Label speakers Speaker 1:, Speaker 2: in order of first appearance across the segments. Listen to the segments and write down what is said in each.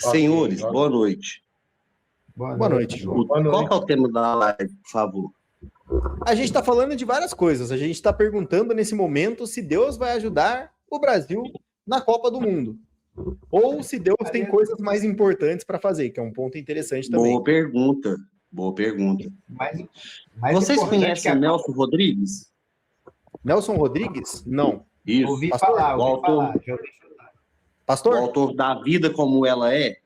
Speaker 1: Senhores, boa noite.
Speaker 2: Boa noite, João.
Speaker 1: Qual que é o tema da live, por favor?
Speaker 2: A gente está falando de várias coisas. A gente está perguntando nesse momento se Deus vai ajudar o Brasil na Copa do Mundo. Ou se Deus tem coisas mais importantes para fazer, que é um ponto interessante também.
Speaker 1: Boa pergunta. Boa pergunta.
Speaker 3: Mais
Speaker 1: Vocês conhecem o Nelson Rodrigues?
Speaker 2: Nelson Rodrigues? Não.
Speaker 1: Isso.
Speaker 3: Ouvi
Speaker 1: Pastor,
Speaker 3: falar,
Speaker 1: o autor,
Speaker 2: Pastor?
Speaker 1: o autor da Vida Como Ela É?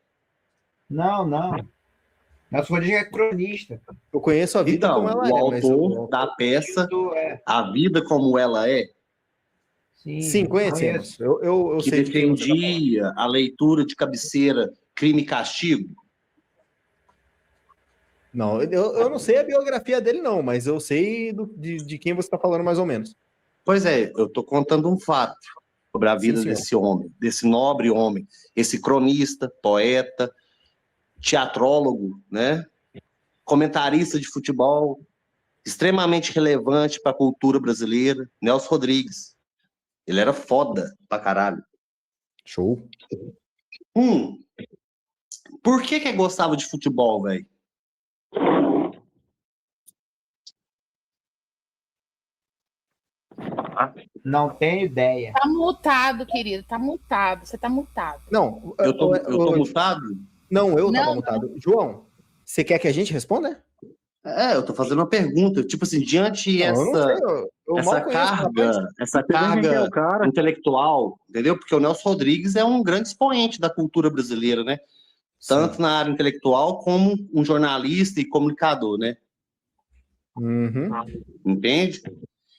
Speaker 3: Não. Nelson Rodrigues é cronista.
Speaker 2: Eu conheço a vida
Speaker 1: Então,
Speaker 2: como ela
Speaker 1: o
Speaker 2: é.
Speaker 1: autor da peça A Vida Como Ela É,
Speaker 2: Sim, conhecemos. Eu
Speaker 1: que
Speaker 2: sei de quem você tá falando.
Speaker 1: defendia a leitura de cabeceira Crime e Castigo.
Speaker 2: Não, eu não sei a biografia dele, não, mas eu sei de quem você está falando mais ou menos.
Speaker 1: Pois é, eu estou contando um fato sobre a vida
Speaker 2: Sim, senhor.
Speaker 1: desse homem, desse nobre homem, esse cronista, poeta, teatrólogo, né? Comentarista de futebol, extremamente relevante para a cultura brasileira, Nelson Rodrigues. Ele era foda pra caralho.
Speaker 2: Show.
Speaker 1: Por que gostava de futebol, velho?
Speaker 3: Não tenho ideia.
Speaker 4: Tá multado, querido. Tá multado. Você tá multado.
Speaker 2: Não,
Speaker 1: Eu tô mutado?
Speaker 2: Não, eu tava
Speaker 4: Não.
Speaker 2: mutado. João, você quer que a gente responda?
Speaker 1: É, eu tô fazendo uma pergunta. Tipo assim, diante
Speaker 2: Não, eu não sei, eu
Speaker 1: essa
Speaker 2: mal conheço o rapaz.
Speaker 1: carga intelectual, entendeu? Porque o Nelson Rodrigues é um grande expoente da cultura brasileira, né? Tanto na área intelectual como um jornalista e comunicador, né?
Speaker 2: Uhum.
Speaker 1: Entende?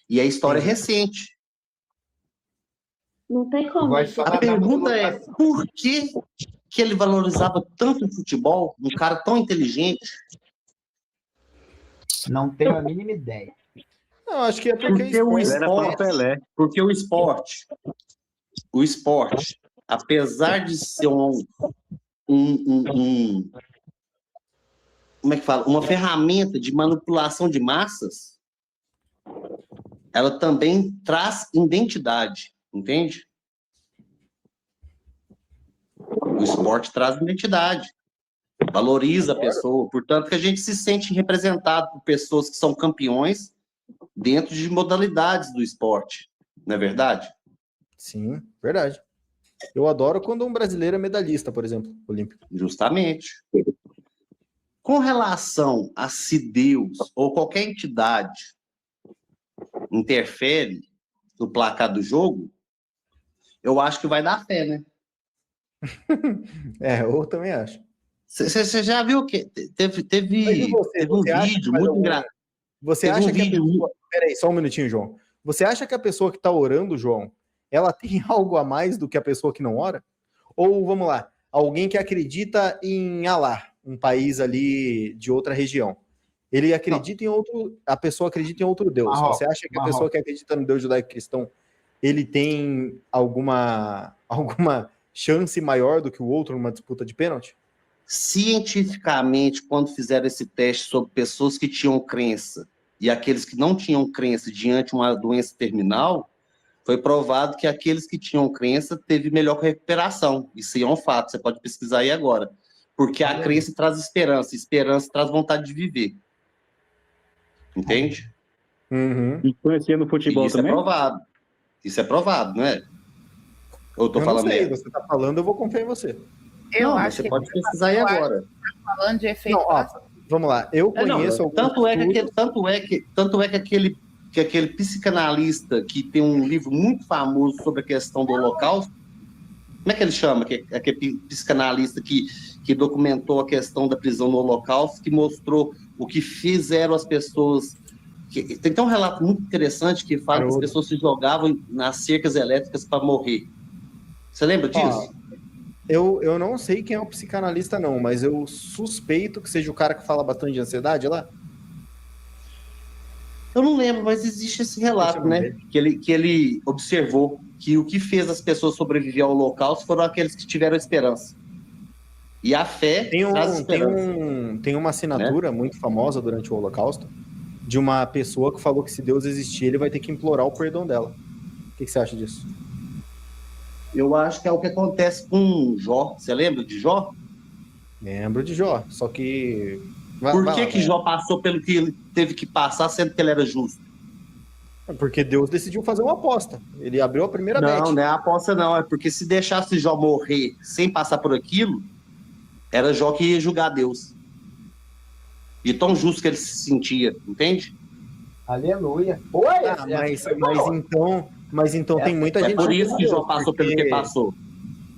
Speaker 1: E a história é recente.
Speaker 5: Não tem como.
Speaker 1: A pergunta é, por que ele valorizava tanto o futebol? Um cara tão inteligente?
Speaker 3: Não tenho a mínima ideia.
Speaker 2: Não, acho que é porque
Speaker 1: o esporte, apesar de ser como é que fala? Uma ferramenta de manipulação de massas, ela também traz identidade, entende? O esporte traz identidade, valoriza a pessoa, portanto que a gente se sente representado por pessoas que são campeões dentro de modalidades do esporte, não é verdade?
Speaker 2: Sim, verdade. Eu adoro quando um brasileiro é medalhista, por exemplo, olímpico.
Speaker 1: Justamente. Com relação a se Deus ou qualquer entidade interfere no placar do jogo, eu acho que vai dar fé, né?
Speaker 2: Eu também acho.
Speaker 1: Você já viu que teve um vídeo muito engraçado.
Speaker 2: Você acha que a pessoa... Peraí, só um minutinho, João. Você acha que a pessoa que está orando, João, ela tem algo a mais do que a pessoa que não ora? Ou, vamos lá, alguém que acredita em Alá, um país ali de outra região. Ele acredita em outro... A pessoa acredita em outro Deus. Você acha que a pessoa que acredita no Deus judaico-cristão, ele tem alguma chance maior do que o outro numa disputa de pênalti?
Speaker 1: Cientificamente, quando fizeram esse teste sobre pessoas que tinham crença e aqueles que não tinham crença diante de uma doença terminal, foi provado que aqueles que tinham crença teve melhor recuperação. Isso aí é um fato, você pode pesquisar aí agora. Porque a crença traz esperança traz vontade de viver. Entende?
Speaker 2: Uhum.
Speaker 6: E conhecendo futebol
Speaker 1: isso
Speaker 6: também?
Speaker 1: Isso é provado, não é? Eu tô falando
Speaker 2: não sei,
Speaker 1: merda.
Speaker 2: você tá falando, eu vou confiar em você.
Speaker 4: Eu
Speaker 1: Não,
Speaker 4: acho
Speaker 1: você
Speaker 4: que
Speaker 1: pode pesquisar aí agora.
Speaker 4: tá falando de efeito.
Speaker 2: Vamos lá, eu conheço alguns
Speaker 1: tanto é
Speaker 2: estudos...
Speaker 1: que aquele psicanalista que tem um livro muito famoso sobre a questão do Holocausto, como é que ele chama? Aquele psicanalista que documentou a questão da prisão no Holocausto, que mostrou o que fizeram as pessoas. Tem até um relato muito interessante que fala que as pessoas se jogavam nas cercas elétricas para morrer. Você lembra disso?
Speaker 2: Eu não sei quem é o psicanalista, não, mas eu suspeito que seja o cara que fala bastante de ansiedade lá.
Speaker 1: Eu não lembro, mas existe esse relato, né? Que ele observou que o que fez as pessoas sobreviver ao Holocausto foram aqueles que tiveram esperança. E a fé traz esperança.
Speaker 2: Tem uma assinatura muito famosa durante o Holocausto de uma pessoa que falou que se Deus existir, ele vai ter que implorar o perdão dela. O que você acha disso?
Speaker 1: Eu acho que é o que acontece com Jó. Você lembra de Jó?
Speaker 2: Lembro de Jó, só que...
Speaker 1: Por que Jó passou pelo que ele teve que passar, sendo que ele era justo?
Speaker 2: Porque Deus decidiu fazer uma aposta. Ele abriu a primeira bet.
Speaker 1: Não, não é a aposta não, é porque se deixasse Jó morrer sem passar por aquilo, era Jó que ia julgar Deus. De tão justo que ele se sentia, entende?
Speaker 3: Aleluia.
Speaker 2: Mas então tem muita gente...
Speaker 1: É por isso que Jó
Speaker 2: Deus,
Speaker 1: passou pelo que passou.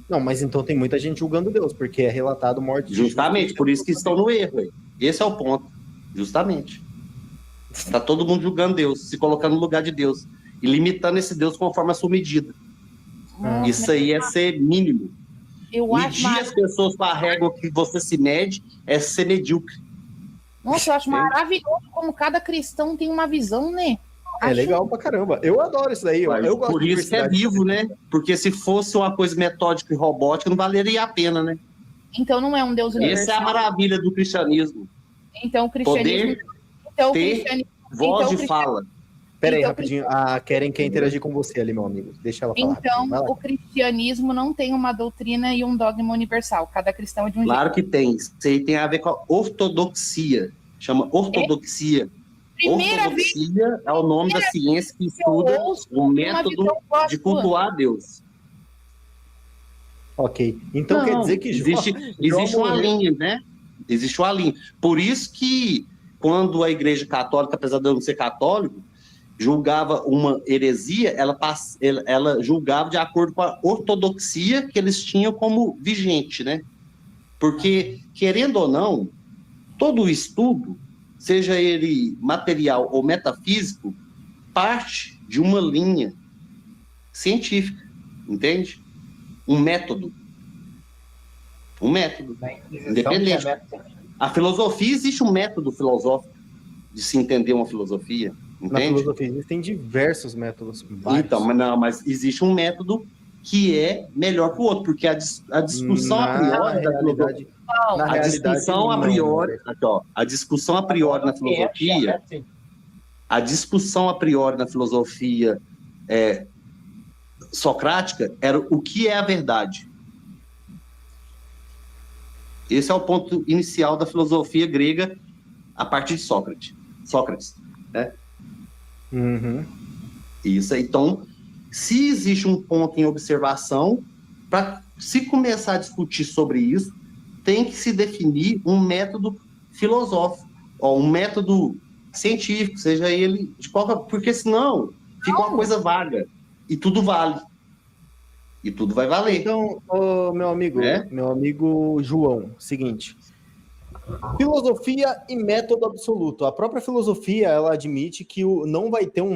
Speaker 2: Não, mas então tem muita gente julgando Deus, porque é relatado morte.
Speaker 1: Justamente, por isso que estão no erro. Aí. Esse é o ponto. Justamente. Está todo mundo julgando Deus, se colocando no lugar de Deus. E limitando esse Deus conforme a sua medida. Isso aí é ser mínimo. Medir as pessoas com a régua que você se mede é ser medíocre.
Speaker 4: Nossa, eu acho maravilhoso como cada cristão tem uma visão, né?
Speaker 2: É legal pra caramba. Eu adoro isso daí. Eu gosto
Speaker 1: por isso que é vivo, né? Porque se fosse uma coisa metódica e robótica, não valeria a pena, né?
Speaker 4: Então não é um Deus universal.
Speaker 1: Essa é a maravilha do cristianismo.
Speaker 4: Então o cristianismo...
Speaker 1: Poder, voz de fala.
Speaker 2: Pera aí, rapidinho. A Keren quer interagir com você ali, meu amigo. Deixa ela falar.
Speaker 4: Então, o cristianismo não tem uma doutrina e um dogma universal. Cada cristão é de um jeito.
Speaker 1: Claro que tem. Isso aí tem a ver com a ortodoxia. Chama ortodoxia. Ortodoxia é o nome da ciência que estuda o método de cultuar a Deus.
Speaker 2: Ok. Então quer dizer que
Speaker 1: existe uma linha, né? Existe uma linha. Por isso que quando a Igreja Católica, apesar de eu não ser católico, julgava uma heresia, ela julgava de acordo com a ortodoxia que eles tinham como vigente, né? Porque, querendo ou não, todo o estudo, seja ele material ou metafísico, parte de uma linha científica, entende? Um método. Independente. A filosofia, existe um método filosófico de se entender uma filosofia, entende?
Speaker 2: Na filosofia existem diversos métodos.
Speaker 1: Então, mas existe um método que é melhor que o outro, porque a discussão a priori da filosofia... A discussão a priori na filosofia... A discussão a priori na filosofia socrática era o que é a verdade. Esse é o ponto inicial da filosofia grega a partir de Sócrates, né?
Speaker 2: Uhum.
Speaker 1: Isso. Então, se existe um ponto em observação, para se começar a discutir sobre isso, tem que se definir um método filosófico, ou um método científico, seja ele de qualquer... Porque senão fica uma coisa vaga e tudo vale. E tudo vai valer.
Speaker 2: Então, meu amigo João, seguinte. Filosofia e método absoluto. A própria filosofia, ela admite que não vai ter um